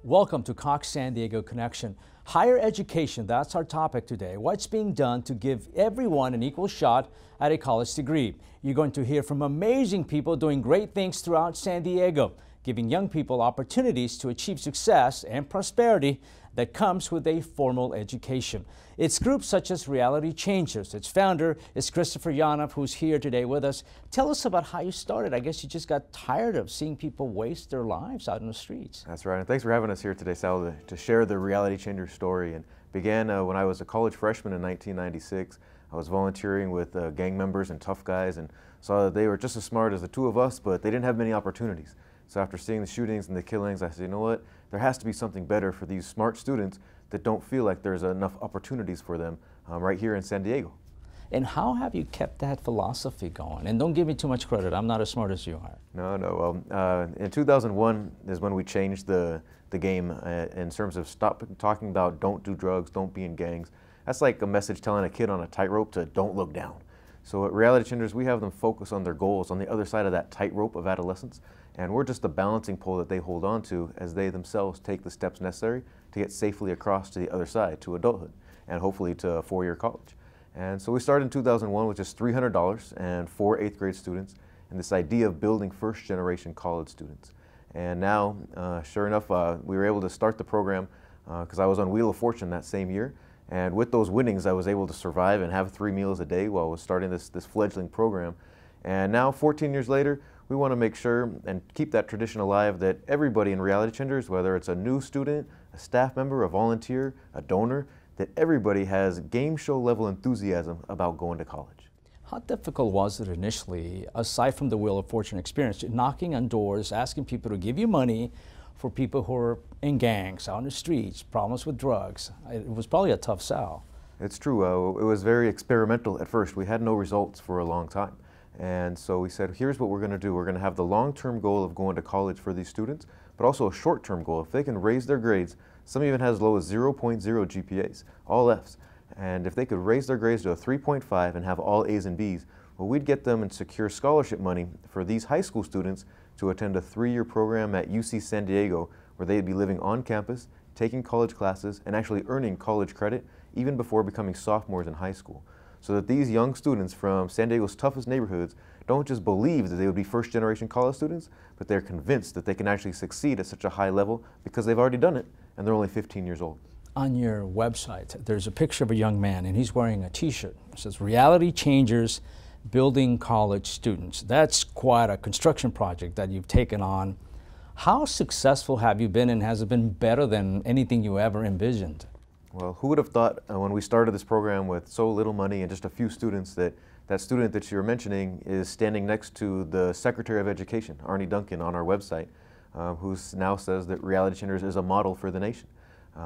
Welcome to Cox San Diego Connection. Higher education, that's our topic today. What's being done to give everyone an equal shot at a college degree? You're going to hear from amazing people doing great things throughout San Diego, giving young people opportunities to achieve success and prosperity that comes with a formal education. It's groups such as Reality Changers. Its founder is Christopher Yanov, who's here today with us. Tell us about how you started. I guess you just got tired of seeing people waste their lives out in the streets. That's right, and thanks for having us here today, Sal, to share the Reality Changers story. And began when I was a college freshman in 1996. I was volunteering with gang members and tough guys and saw that they were just as smart as the two of us, but they didn't have many opportunities. So after seeing the shootings and the killings, I said, you know what, there has to be something better for these smart students that don't feel like there's enough opportunities for them right here in San Diego. And how have you kept that philosophy going? And don't give me too much credit, I'm not as smart as you are. No. Well, in 2001 is when we changed the game in terms of stop talking about don't do drugs, don't be in gangs. That's like a message telling a kid on a tightrope to don't look down. So at Reality Changers, we have them focus on their goals on the other side of that tightrope of adolescence. And we're just the balancing pole that they hold on to as they themselves take the steps necessary to get safely across to the other side, to adulthood, and hopefully to a four-year college. And so we started in 2001 with just $300 and 4 8th grade students, and this idea of building first-generation college students. And now, sure enough, we were able to start the program because I was on Wheel of Fortune that same year. And with those winnings, I was able to survive and have 3 meals a day while I was starting this fledgling program. And now, 14 years later, we want to make sure and keep that tradition alive that everybody in Reality Changers, whether it's a new student, a staff member, a volunteer, a donor, that everybody has game show level enthusiasm about going to college. How difficult was it initially, aside from the Wheel of Fortune experience, knocking on doors, asking people to give you money for people who are in gangs, out on the streets, problems with drugs? It was probably a tough sell. It's true. It was very experimental at first. We had no results for a long time. And so we said, here's what we're going to do. We're going to have the long-term goal of going to college for these students, but also a short-term goal. If they can raise their grades, some even has as low as 0.0 GPAs, all Fs. And if they could raise their grades to a 3.5 and have all A's and B's, well, we'd get them and secure scholarship money for these high school students to attend a 3-year program at UC San Diego where they'd be living on campus, taking college classes, and actually earning college credit even before becoming sophomores in high school. So that these young students from San Diego's toughest neighborhoods don't just believe that they would be first-generation college students, but they're convinced that they can actually succeed at such a high level because they've already done it, and they're only 15 years old. On your website, there's a picture of a young man, and he's wearing a t-shirt. It says, Reality Changers, Building College Students. That's quite a construction project that you've taken on. How successful have you been, and has it been better than anything you ever envisioned? Well, who would have thought when we started this program with so little money and just a few students that student that you're mentioning is standing next to the Secretary of Education, Arnie Duncan, on our website, who now says that Reality Changers is a model for the nation.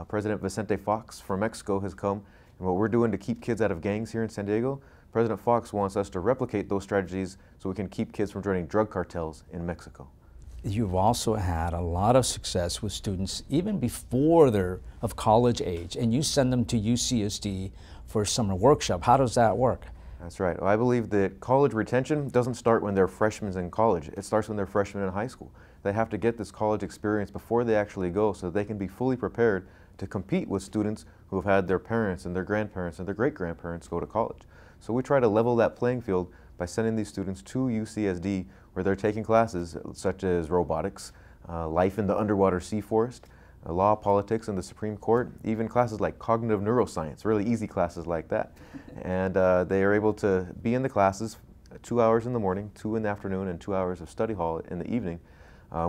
President Vicente Fox from Mexico has come, and what we're doing to keep kids out of gangs here in San Diego, President Fox wants us to replicate those strategies so we can keep kids from joining drug cartels in Mexico. You've also had a lot of success with students even before they're of college age, and you send them to UCSD for a summer workshop. How does that work? That's right. Well, I believe that college retention doesn't start when they're freshmen in college. It starts when they're freshmen in high school. They have to get this college experience before they actually go so that they can be fully prepared to compete with students who have had their parents and their grandparents and their great-grandparents go to college. So we try to level that playing field by sending these students to UCSD where they're taking classes such as robotics, life in the underwater sea forest, law, politics, and the Supreme Court, even classes like cognitive neuroscience, really easy classes like that. And they are able to be in the classes 2 hours in the morning, 2 in the afternoon, and 2 hours of study hall in the evening,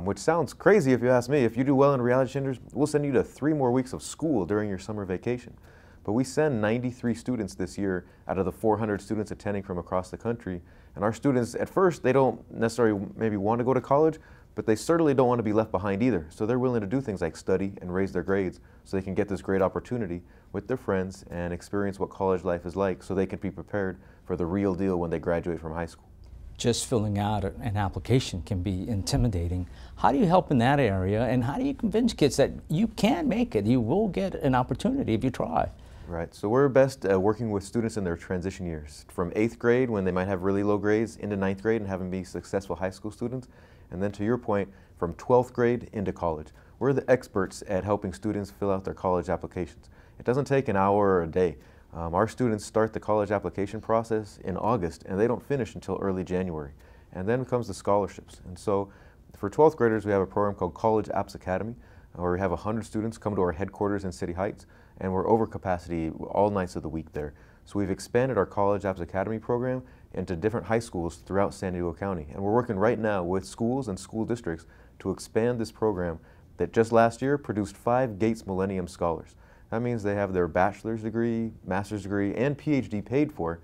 which sounds crazy if you ask me. If you do well in Reality Changers, we'll send you to 3 more weeks of school during your summer vacation. But we send 93 students this year out of the 400 students attending from across the country. And our students, at first, they don't necessarily maybe want to go to college, but they certainly don't want to be left behind either. So they're willing to do things like study and raise their grades so they can get this great opportunity with their friends and experience what college life is like so they can be prepared for the real deal when they graduate from high school. Just filling out an application can be intimidating. How do you help in that area, and how do you convince kids that you can make it? You will get an opportunity if you try. Right, so we're best working with students in their transition years, from 8th grade when they might have really low grades into 9th grade and have them be successful high school students, and then to your point, from 12th grade into college. we're the experts at helping students fill out their college applications. It doesn't take an hour or a day. Our students start the college application process in August, and they don't finish until early January. And then comes the scholarships. And so for 12th graders, we have a program called College Apps Academy, where we have 100 students come to our headquarters in City Heights, and we're over capacity all nights of the week there. So we've expanded our College Apps Academy program into different high schools throughout San Diego County. And we're working right now with schools and school districts to expand this program that just last year produced 5 Gates Millennium Scholars. That means they have their bachelor's degree, master's degree, and PhD paid for,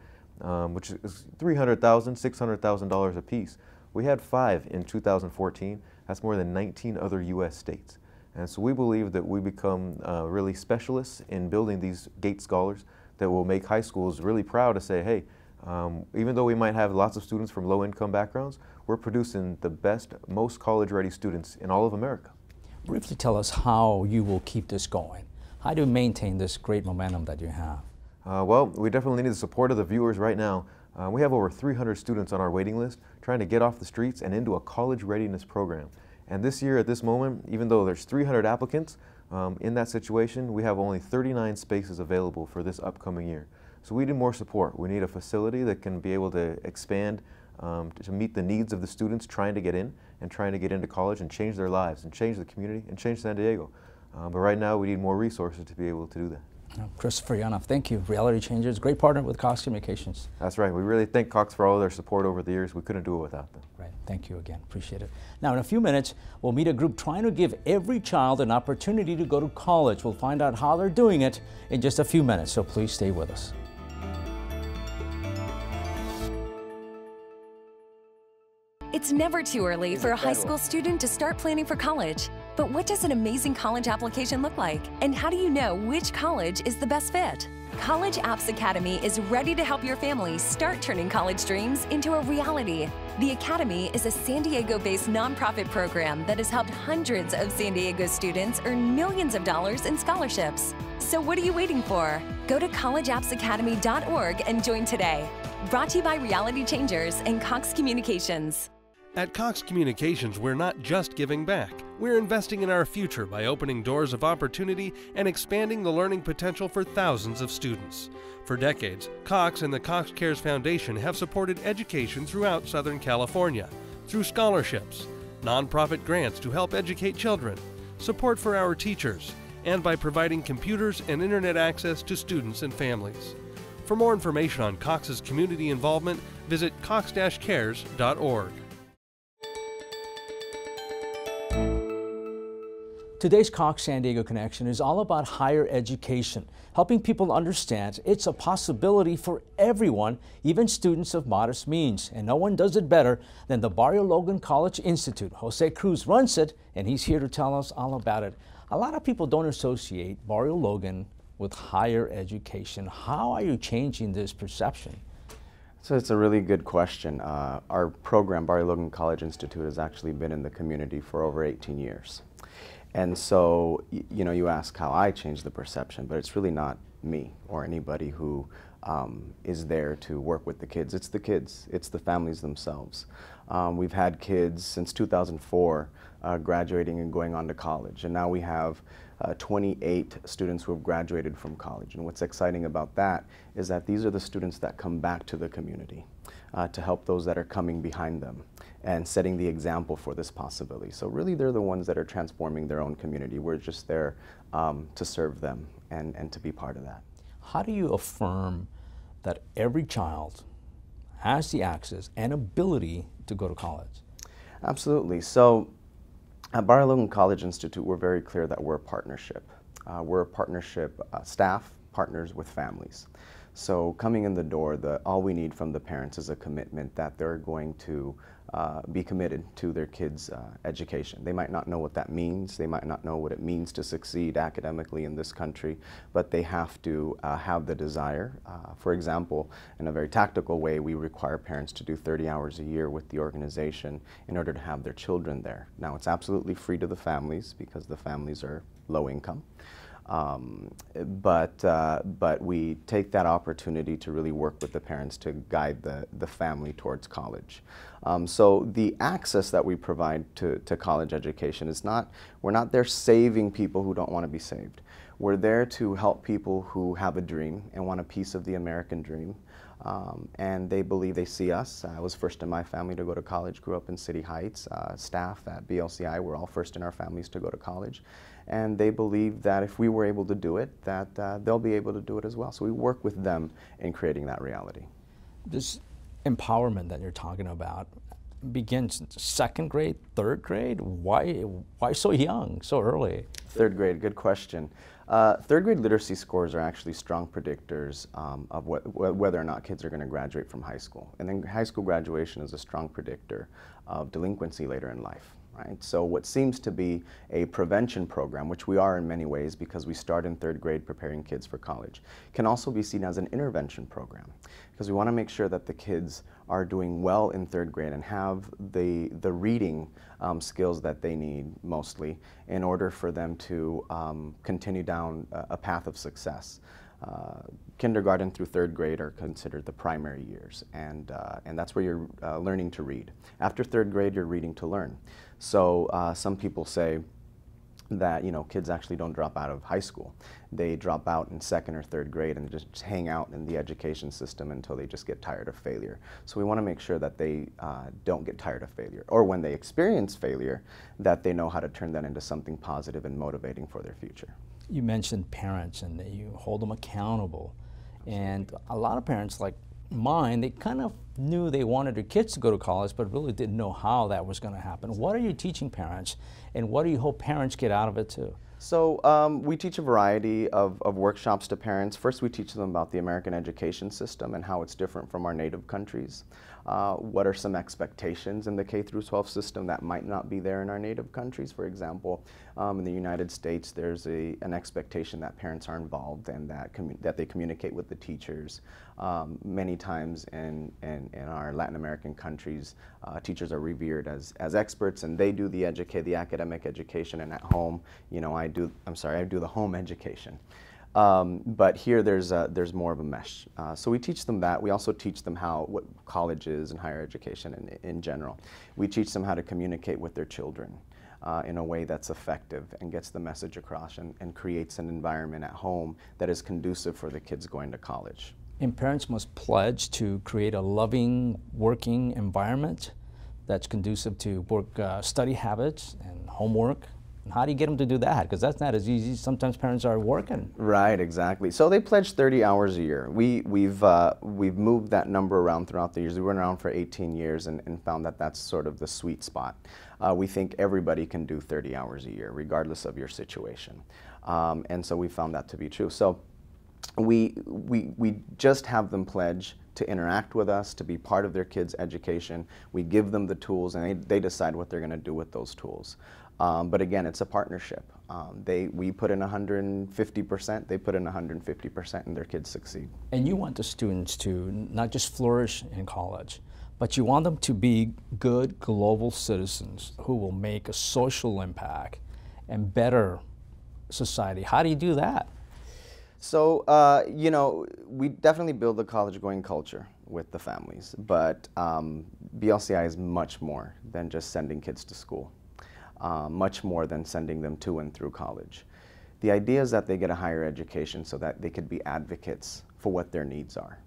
which is $300,000, $600,000 a piece. We had 5 in 2014. That's more than 19 other U.S. states. And so we believe that we become really specialists in building these Gates Scholars that will make high schools really proud to say, hey, even though we might have lots of students from low-income backgrounds, we're producing the best, most college-ready students in all of America. Briefly tell us how you will keep this going. How do you maintain this great momentum that you have? Well, we definitely need the support of the viewers right now. We have over 300 students on our waiting list trying to get off the streets and into a college readiness program. And this year, at this moment, even though there's 300 applicants, in that situation, we have only 39 spaces available for this upcoming year. So we need more support. We need a facility that can be able to expand to meet the needs of the students trying to get in and trying to get into college and change their lives and change the community and change San Diego. But right now, we need more resources to be able to do that. Christopher Yanov, thank you. Reality Changers, great partner with Cox Communications. That's right. We really thank Cox for all their support over the years. We couldn't do it without them. Right. Thank you again. Appreciate it. Now, in a few minutes, we'll meet a group trying to give every child an opportunity to go to college. We'll find out how they're doing it in just a few minutes, so please stay with us. It's never too early for a high school student to start planning for college. But what does an amazing college application look like? And how do you know which college is the best fit? College Apps Academy is ready to help your family start turning college dreams into a reality. The Academy is a San Diego-based nonprofit program that has helped hundreds of San Diego students earn millions of dollars in scholarships. So what are you waiting for? Go to collegeappsacademy.org and join today. Brought to you by Reality Changers and Cox Communications. At Cox Communications, we're not just giving back. We're investing in our future by opening doors of opportunity and expanding the learning potential for thousands of students. For decades, Cox and the Cox Cares Foundation have supported education throughout Southern California through scholarships, nonprofit grants to help educate children, support for our teachers, and by providing computers and internet access to students and families. For more information on Cox's community involvement, visit cox-cares.org. Today's Cox San Diego Connection is all about higher education, helping people understand it's a possibility for everyone, even students of modest means. And no one does it better than the Barrio Logan College Institute. Jose Cruz runs it, and he's here to tell us all about it. A lot of people don't associate Barrio Logan with higher education. How are you changing this perception? So it's a really good question. Our program, Barrio Logan College Institute, has actually been in the community for over 18 years. And so, you know, you ask how I change the perception, but it's really not me or anybody who is there to work with the kids. It's the kids, it's the families themselves. We've had kids since 2004 graduating and going on to college, and now we have 28 students who have graduated from college. And what's exciting about that is that these are the students that come back to the community to help those that are coming behind them and setting the example for this possibility. So really they're the ones that are transforming their own community. We're just there to serve them and to be part of that. How do you affirm that every child has the access and ability to go to college? Absolutely. So at Barrio Logan College Institute, we're very clear that we're a partnership. We're a partnership, staff partners with families. So coming in the door, all we need from the parents is a commitment that they're going to be committed to their kids' education. They might not know what that means. They might not know what it means to succeed academically in this country, but they have to have the desire. For example, in a very tactical way, we require parents to do 30 hours a year with the organization in order to have their children there. Now, it's absolutely free to the families because the families are low income. But we take that opportunity to really work with the parents to guide the family towards college. So the access that we provide to college education is not, we're not there saving people who don't want to be saved. We're there to help people who have a dream and want a piece of the American dream. And they believe, they see us. I was first in my family to go to college, grew up in City Heights. Staff at BLCI were all first in our families to go to college. And they believe that if we were able to do it, that they'll be able to do it as well. So we work with them in creating that reality. This empowerment that you're talking about begins second grade, third grade? Why so young, so early? Third grade, good question. Third grade literacy scores are actually strong predictors of whether or not kids are going to graduate from high school. And then high school graduation is a strong predictor of delinquency later in life. Right? So what seems to be a prevention program, which we are in many ways because we start in third grade preparing kids for college, can also be seen as an intervention program because we want to make sure that the kids are doing well in third grade and have the reading skills that they need mostly in order for them to continue down a path of success. Kindergarten through third grade are considered the primary years, and that's where you're learning to read. After third grade, you're reading to learn. So some people say that kids actually don't drop out of high school. They drop out in second or third grade and just hang out in the education system until they just get tired of failure. So we want to make sure that they don't get tired of failure, or when they experience failure, that they know how to turn that into something positive and motivating for their future. You mentioned parents and that you hold them accountable. And a lot of parents like mine, they kind of knew they wanted their kids to go to college, but really didn't know how that was going to happen. What are you teaching parents, and what do you hope parents get out of it too? So we teach a variety of workshops to parents. First, we teach them about the American education system and how it's different from our native countries. What are some expectations in the K-12 system that might not be there in our native countries? For example, in the United States, there's an expectation that parents are involved and that they communicate with the teachers. Many times in our Latin American countries, teachers are revered as experts, and they do the academic education, and at home, I do the home education. But here there's more of a mesh. So we teach them that. We also teach them what college is and higher education in general. We teach them how to communicate with their children in a way that's effective and gets the message across and creates an environment at home that is conducive for the kids going to college. And parents must pledge to create a loving, working environment that's conducive to study habits and homework. How do you get them to do that? Because that's not as easy. Sometimes parents are working. Right, exactly. So they pledge 30 hours a year. We've moved that number around throughout the years. We've been around for 18 years and found that that's sort of the sweet spot. We think everybody can do 30 hours a year, regardless of your situation. And so we found that to be true. So we just have them pledge to interact with us, to be part of their kids' education. We give them the tools, and they decide what they're going to do with those tools. But again, it's a partnership. We put in 150%, they put in 150%, and their kids succeed. And you want the students to not just flourish in college, but you want them to be good global citizens who will make a social impact and better society. How do you do that? So, we definitely build the college-going culture with the families, but BLCI is much more than just sending kids to school. Much more than sending them to and through college. The idea is that they get a higher education so that they could be advocates for what their needs are.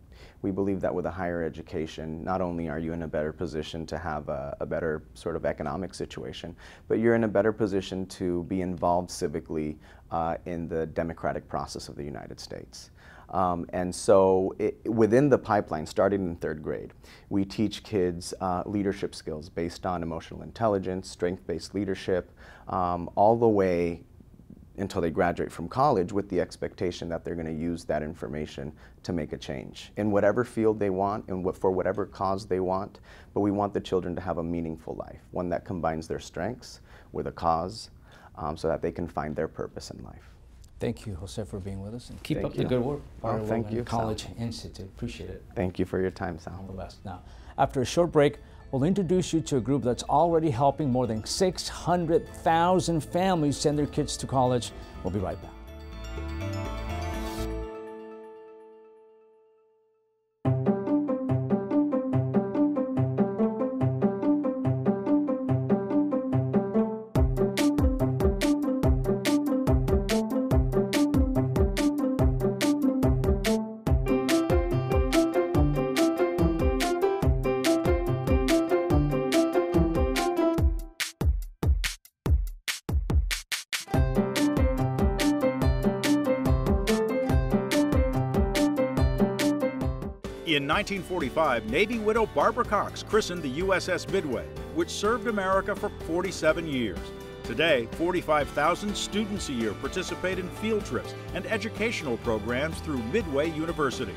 We believe that with a higher education, not only are you in a better position to have a better sort of economic situation, but you're in a better position to be involved civically in the democratic process of the United States. And so within the pipeline, starting in third grade, we teach kids leadership skills based on emotional intelligence, strength-based leadership, all the way until they graduate from college with the expectation that they're going to use that information to make a change in whatever field they want and for whatever cause they want. But we want the children to have a meaningful life, one that combines their strengths with a cause so that they can find their purpose in life. Thank you, Jose, for being with us, and keep Thank up you. the good work. Thank you, College Sal. Institute. Appreciate it. Thank you for your time, Sal. All the best. Now, after a short break, we'll introduce you to a group that's already helping more than 600,000 families send their kids to college. We'll be right back. In 1945, Navy widow Barbara Cox christened the USS Midway, which served America for 47 years. Today, 45,000 students a year participate in field trips and educational programs through Midway University.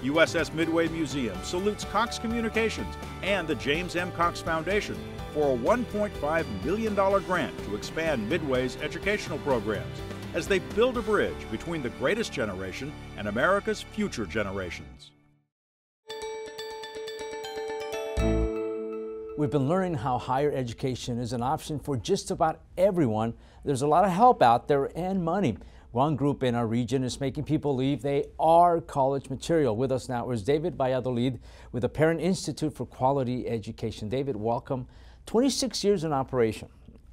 USS Midway Museum salutes Cox Communications and the James M. Cox Foundation for a $1.5 million grant to expand Midway's educational programs as they build a bridge between the greatest generation and America's future generations. We've been learning how higher education is an option for just about everyone. There's a lot of help out there and money. One group in our region is making people believe they are college material. With us now is David Valladolid with the Parent Institute for Quality Education. David, welcome. 26 years in operation.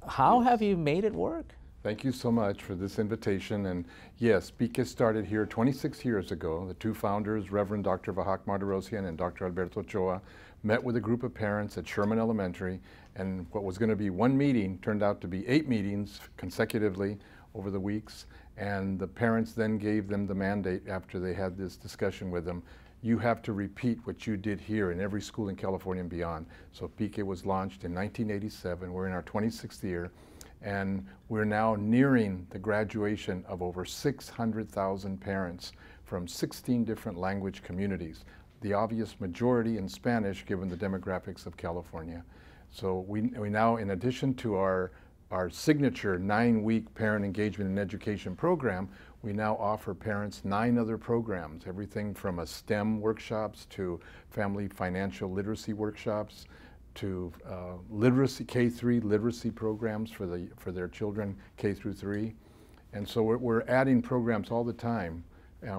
How have you made it work? Thank you so much for this invitation. And yes, BICE started here 26 years ago. The two founders, Reverend Dr. Vahak Martirosyan and Dr. Alberto Ochoa, met with a group of parents at Sherman Elementary, and what was going to be one meeting turned out to be 8 meetings consecutively over the weeks. And the parents then gave them the mandate after they had this discussion with them. You have to repeat what you did here in every school in California and beyond. So BICE was launched in 1987. We're in our 26th year. And we're now nearing the graduation of over 600,000 parents from 16 different language communities, the obvious majority in Spanish given the demographics of California. So we now, in addition to our signature 9-week parent engagement and education program, we now offer parents 9 other programs, everything from a STEM workshops to family financial literacy workshops, to literacy, K-3 literacy programs for their children, K-3. And so we're adding programs all the time.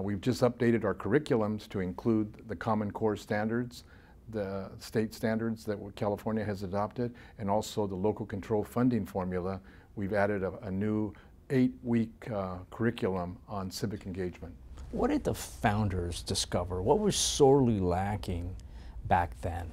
We've just updated our curriculums to include the Common Core standards, the state standards that California has adopted, and also the local control funding formula. We've added a new 8-week curriculum on civic engagement. What did the founders discover? What was sorely lacking back then?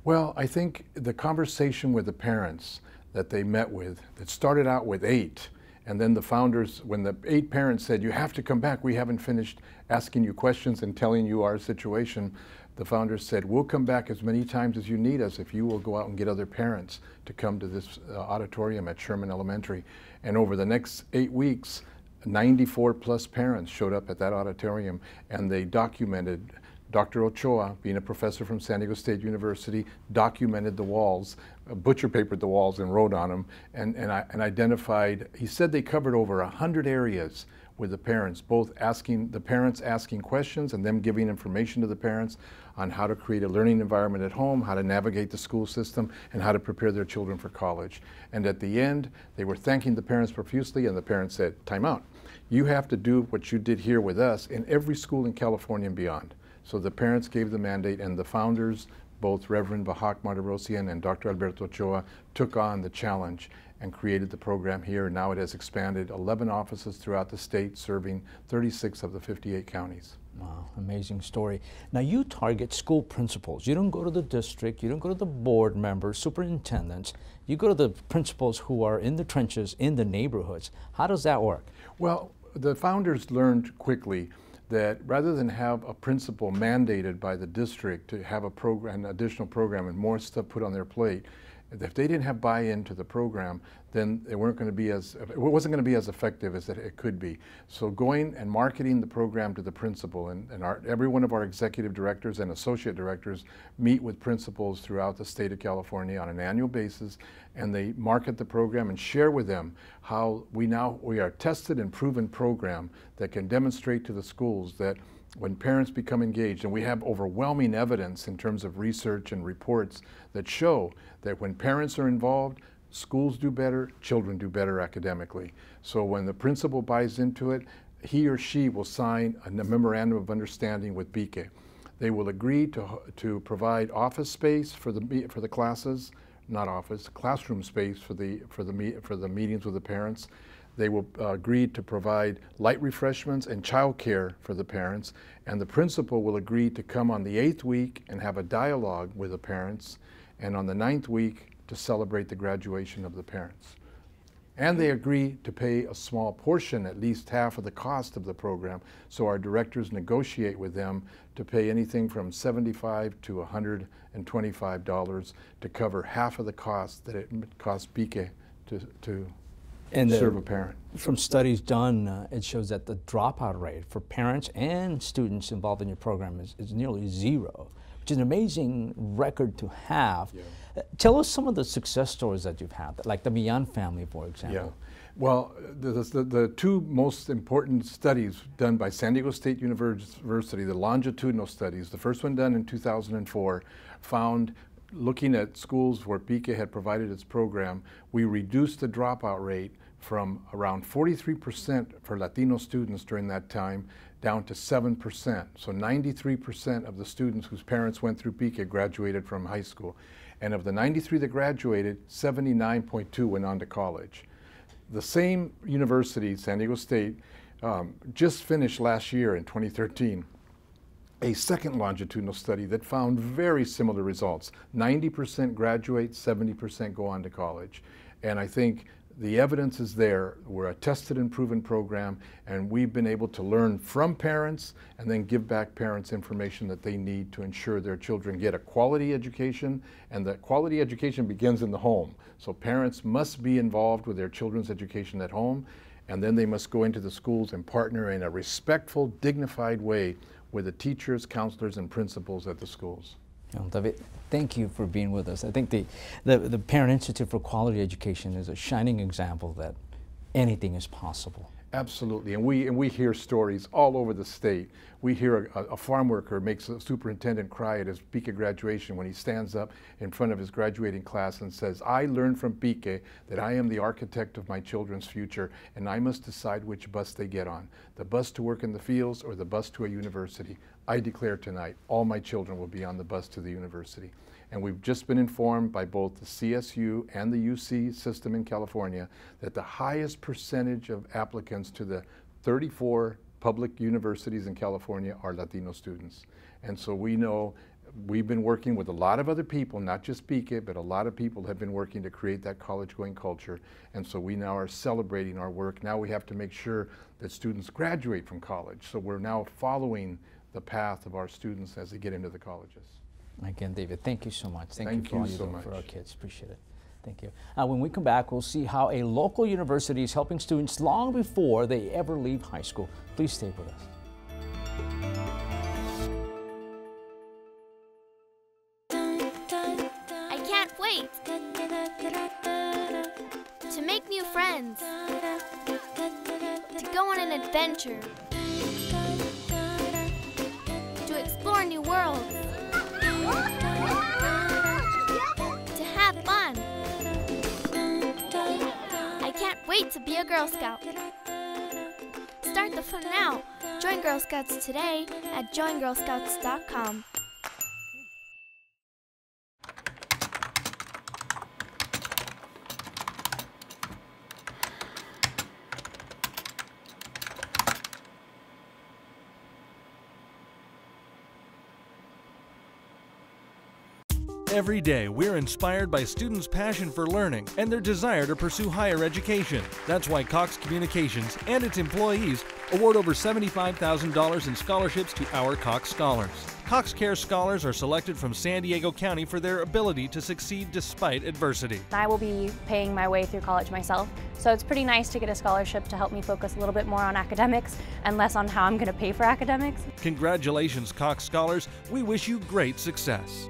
Well, I think the conversation with the parents that they met with, that started out with 8, and then the founders, when the 8 parents said, you have to come back, we haven't finished asking you questions and telling you our situation, the founders said, we'll come back as many times as you need us if you will go out and get other parents to come to this auditorium at Sherman Elementary. And over the next 8 weeks, 94 plus parents showed up at that auditorium, and they documented. Dr. Ochoa, being a professor from San Diego State University, documented the walls, butcher papered the walls and wrote on them, and identified, he said they covered over 100 areas with the parents, both the parents asking questions and them giving information to the parents on how to create a learning environment at home, how to navigate the school system, and how to prepare their children for college. And at the end, they were thanking the parents profusely, and the parents said, time out. You have to do what you did here with us in every school in California and beyond. So the parents gave the mandate, and the founders, both Reverend Vahak Martirosyan and Dr. Alberto Ochoa, took on the challenge and created the program here. Now it has expanded 11 offices throughout the state, serving 36 of the 58 counties. Wow, amazing story. Now you target school principals. You don't go to the district, you don't go to the board members, superintendents. You go to the principals who are in the trenches, in the neighborhoods. How does that work? Well, the founders learned quickly that rather than have a principal mandated by the district to have a program, an additional program and more stuff put on their plate, if they didn't have buy-in to the program, then it wasn't going to be as effective as it could be. So going and marketing the program to the principal, and every one of our executive directors and associate directors meet with principals throughout the state of California on an annual basis, and they market the program and share with them how we are a tested and proven program that can demonstrate to the schools that when parents become engaged, and we have overwhelming evidence in terms of research and reports that show that when parents are involved, schools do better, children do better academically. So when the principal buys into it, he or she will sign a memorandum of understanding with BICE. They will agree to provide office space for the classes, not office, classroom space for the meetings with the parents. They will agree to provide light refreshments and child care for the parents, and the principal will agree to come on the 8th week and have a dialogue with the parents, and on the 9th week to celebrate the graduation of the parents. And they agree to pay a small portion, at least half of the cost of the program. So our directors negotiate with them to pay anything from $75 to $125 to cover half of the cost that it costs PIQE to serve a parent. From studies done, it shows that the dropout rate for parents and students involved in your program is nearly zero, which is an amazing record to have. Yeah. Tell us some of the success stories that you've had, like the Millan family, for example. Yeah. Well, the two most important studies done by San Diego State University, the longitudinal studies, the first one done in 2004, found, looking at schools where PIQE had provided its program, we reduced the dropout rate from around 43% for Latino students during that time down to 7%. So 93% of the students whose parents went through PIQE graduated from high school. And of the 93 that graduated, 79.2 went on to college. The same university, San Diego State, just finished last year in 2013 a second longitudinal study that found very similar results. 90% graduate, 70% go on to college. And I think the evidence is there. We're a tested and proven program, and we've been able to learn from parents and then give back parents information that they need to ensure their children get a quality education, and that quality education begins in the home. So parents must be involved with their children's education at home, and then they must go into the schools and partner in a respectful, dignified way with the teachers, counselors, and principals at the schools. David, thank you for being with us. I think the Parent Institute for Quality Education is a shining example that anything is possible. Absolutely, and we hear stories all over the state. We hear a farm worker makes a superintendent cry at his PIQE graduation when he stands up in front of his graduating class and says, "I learned from PIQE that I am the architect of my children's future, and I must decide which bus they get on, the bus to work in the fields or the bus to a university. I declare tonight, all my children will be on the bus to the university." And we've just been informed by both the CSU and the UC system in California that the highest percentage of applicants to the 34 public universities in California are Latino students. And so we know we've been working with a lot of other people, not just PIQE, but a lot of people have been working to create that college-going culture. And so we now are celebrating our work. Now we have to make sure that students graduate from college. So we're now following the path of our students as they get into the colleges. Again, David, thank you so much. Thank you for all you do for our kids. Appreciate it. Thank you. When we come back, we'll see how a local university is helping students long before they ever leave high school. Please stay with us. I can't wait to make new friends, to go on an adventure, to explore new worlds, to have fun. I can't wait to be a Girl Scout. Start the fun now. Join Girl Scouts today at joingirlscouts.com. Every day, we're inspired by students' passion for learning and their desire to pursue higher education. That's why Cox Communications and its employees award over $75,000 in scholarships to our Cox Scholars. Cox Care Scholars are selected from San Diego County for their ability to succeed despite adversity. I will be paying my way through college myself, so it's pretty nice to get a scholarship to help me focus a little bit more on academics and less on how I'm going to pay for academics. Congratulations, Cox Scholars. We wish you great success.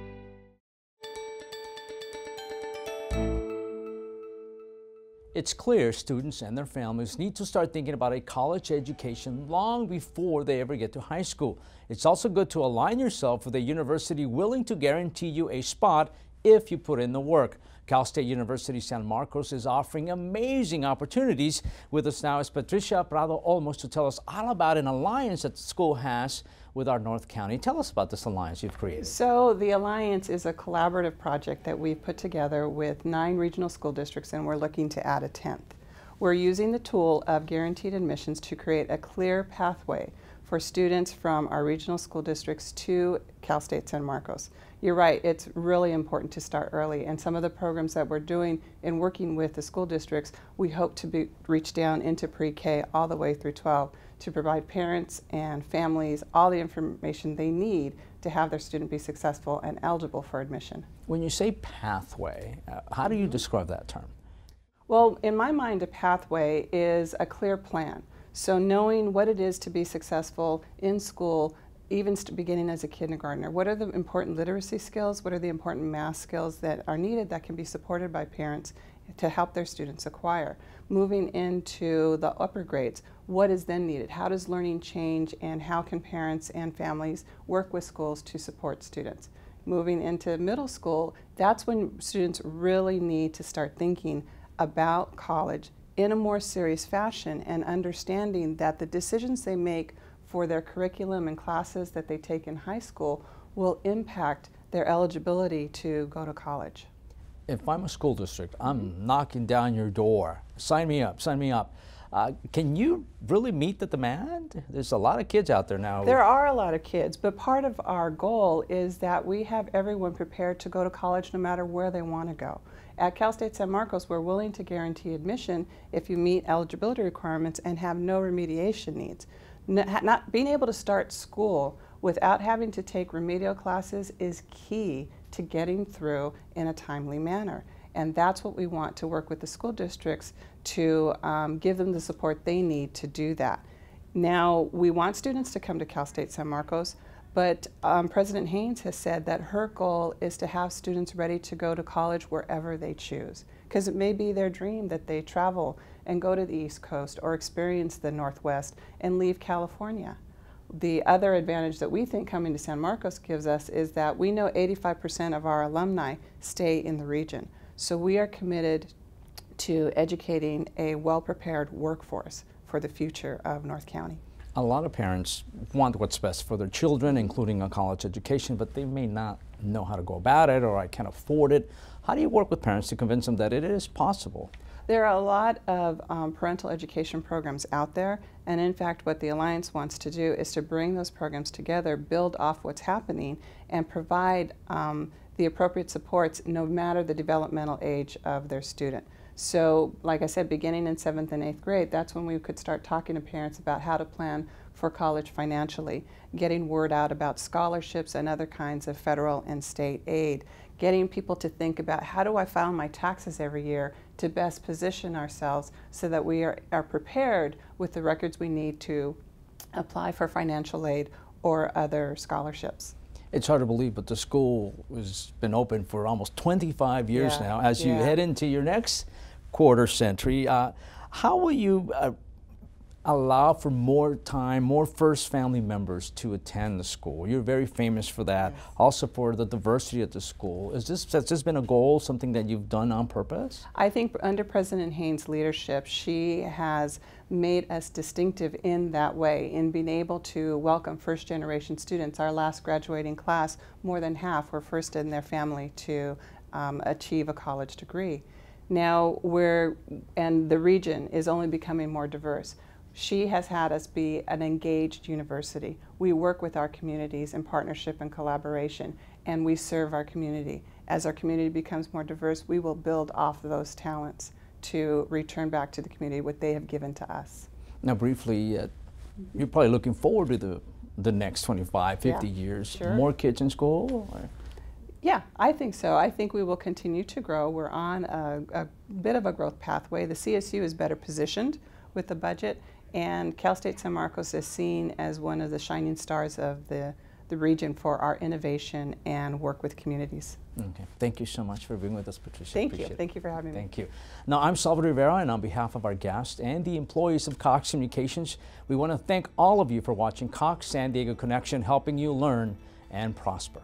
It's clear students and their families need to start thinking about a college education long before they ever get to high school. It's also good to align yourself with a university willing to guarantee you a spot if you put in the work. Cal State University San Marcos is offering amazing opportunities. With us now is Patricia Prado Olmos to tell us all about an alliance that the school has with our North County. Tell us about this alliance you've created. So the alliance is a collaborative project that we've put together with 9 regional school districts, and we're looking to add a 10th. We're using the tool of guaranteed admissions to create a clear pathway for students from our regional school districts to Cal State San Marcos. You're right, it's really important to start early, and some of the programs that we're doing in working with the school districts, we hope to reach down into pre-K all the way through 12 to provide parents and families all the information they need to have their student be successful and eligible for admission. When you say pathway, how do you describe that term? Well, in my mind, a pathway is a clear plan. So knowing what it is to be successful in school, even beginning as a kindergartner. What are the important literacy skills? What are the important math skills that are needed that can be supported by parents to help their students acquire? Moving into the upper grades, what is then needed? How does learning change, and how can parents and families work with schools to support students? Moving into middle school, that's when students really need to start thinking about college in a more serious fashion and understanding that the decisions they make for their curriculum and classes that they take in high school will impact their eligibility to go to college. If I'm a school district, I'm knocking down your door. Sign me up, sign me up. Can you really meet the demand? There's a lot of kids out there now. There are a lot of kids, but part of our goal is that we have everyone prepared to go to college no matter where they want to go. At Cal State San Marcos, we're willing to guarantee admission if you meet eligibility requirements and have no remediation needs. Not being able to start school without having to take remedial classes is key to getting through in a timely manner. And that's what we want to work with the school districts to give them the support they need to do that. Now, we want students to come to Cal State San Marcos, but President Haynes has said that her goal is to have students ready to go to college wherever they choose, because it may be their dream that they travel and go to the East Coast or experience the Northwest and leave California. The other advantage that we think coming to San Marcos gives us is that we know 85% of our alumni stay in the region. So we are committed to educating a well-prepared workforce for the future of North County. A lot of parents want what's best for their children, including a college education, but they may not know how to go about it, or I can't afford it. How do you work with parents to convince them that it is possible? There are a lot of parental education programs out there, and in fact what the Alliance wants to do is to bring those programs together, build off what's happening, and provide the appropriate supports no matter the developmental age of their student. So, like I said, beginning in 7th and 8th grade, that's when we could start talking to parents about how to plan for college financially, getting word out about scholarships and other kinds of federal and state aid, getting people to think about how do I file my taxes every year to best position ourselves so that we are prepared with the records we need to apply for financial aid or other scholarships. It's hard to believe, but the school has been open for almost 25 years now. As you head into your next quarter century, how will you allow for more time, more first family members to attend the school? You're very famous for that. Yes. Also for the diversity at the school. Has this been a goal, something that you've done on purpose? I think under President Haynes' leadership, she has made us distinctive in that way, in being able to welcome first-generation students. Our last graduating class, more than half were first in their family to achieve a college degree. Now and the region is only becoming more diverse. She has had us be an engaged university. We work with our communities in partnership and collaboration, and we serve our community. As our community becomes more diverse, we will build off of those talents to return back to the community what they have given to us. Now briefly, you're probably looking forward to the next 25, 50 years. Sure. More kids in school? Or? Yeah, I think so. I think we will continue to grow. We're on a bit of a growth pathway. The CSU is better positioned with the budget, and Cal State San Marcos is seen as one of the shining stars of the region for our innovation and work with communities. Okay. Thank you so much for being with us, Patricia. Thank you. Thank you for having me. Thank you. Now, I'm Salvador Rivera, and on behalf of our guests and the employees of Cox Communications, we want to thank all of you for watching Cox San Diego Connection, helping you learn and prosper.